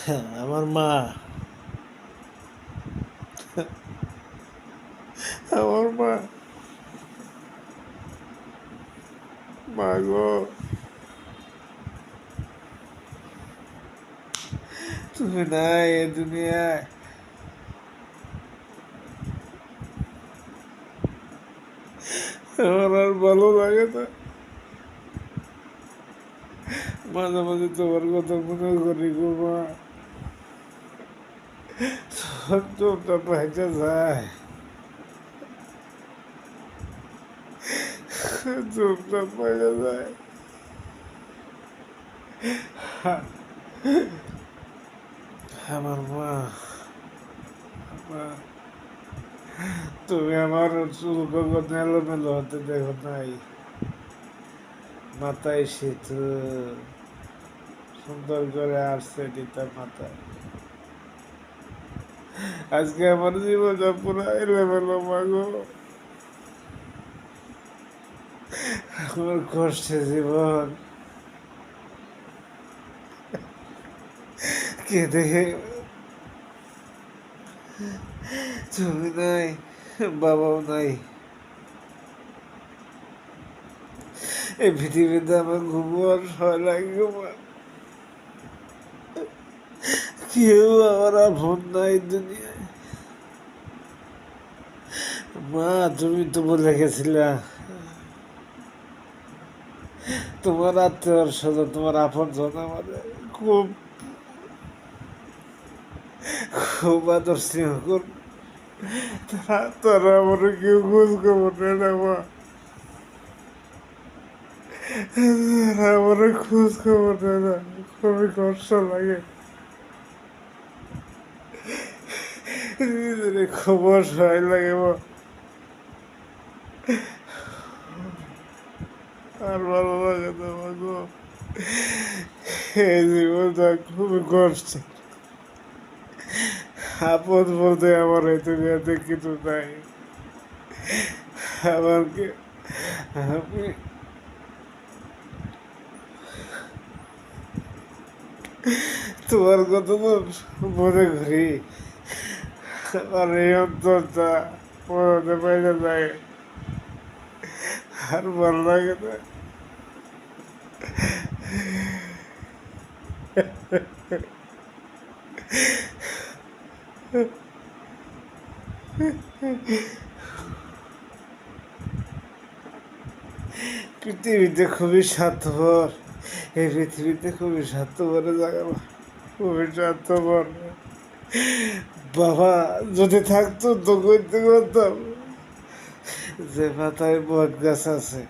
আমার মা, আমার মা, মা গো, তুমি নাই এ দুনিয়ায়। আমার আর ভালো লাগে না। মাঝে মাঝে তোমার কথা মনে করি গো মা। চোখটা পাইতে যায়, চোখটা পাইতে যায়। আমার মা, মা, তুমি আমার চুল কখন এলোমেলো হতে দেখো নাই। মাথায় শীত সুন্দর করে আসছে দিতাম মাথায়। আজকে আমার জীবনটা পুরো এলোমেলো মাগো। আমার কষ্টে জীবন কেঁদে, তুমি নাই, বাবাও নাই। এই পৃথিবীতে আমার ঘুমোর ভয় লাগে গো মা। কেউ আমার আপন নাই দুনিয়ায়। মা, তুমি তো বলে গেছিলা তোমার আত্মীয় স্বজন, তোমার আপন জন আমার খুব খুব আদর স্নেহ কর। তারা আমার কেউ খোঁজ খবর নেয় না মা। তারা আমার খোঁজ খবর নেয় না, খুবই কষ্ট লাগে। নিজের খবর সহায় লাগে মা। আর ভালো লাগে না মা গো। এই জীবনটা খুবই কষ্ট। আপদ বলতে আমার এই দুনিয়াতে কিছু নাই। আমার কি, আমি তোমার কথা তো মনে করি, আমার এই অন্তরটা মনে পাইলে যায়। আর ভালো লাগে না। পৃথিবীতে খুবই স্বার্থপর, এই পৃথিবীতে খুবই স্বার্থপর জায়গা, খুবই স্বার্থপর। বাবা যদি থাকতো তো করতে করতাম যে মাথায় বট গাছ আছে।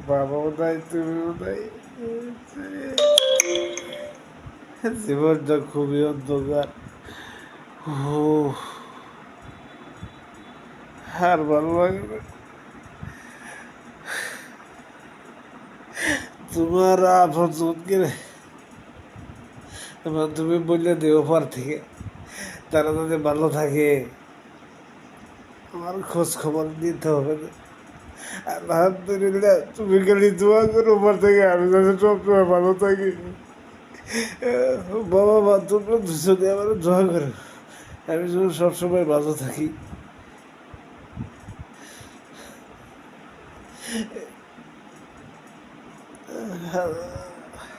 বাবাও নাই, তুমিও নাই। জীবনটা খুবই অন্ধকার। ও, আর ভালো লাগে না। তোমার আপনজনকে তুমি বললে দেও পর থেকে তারা যদি ভালো থাকে, আমার খোঁজ খবর নিতে হবে না। আলহামদুলিল্লাহ, তুমি খালি দোয়া করো উপর থেকে আমি যাতে সবসময় ভালো থাকি। বাবা মা, তোমরা দুজনে আমার দোয়া করো আমি যেন সবসময় ভালো থাকি।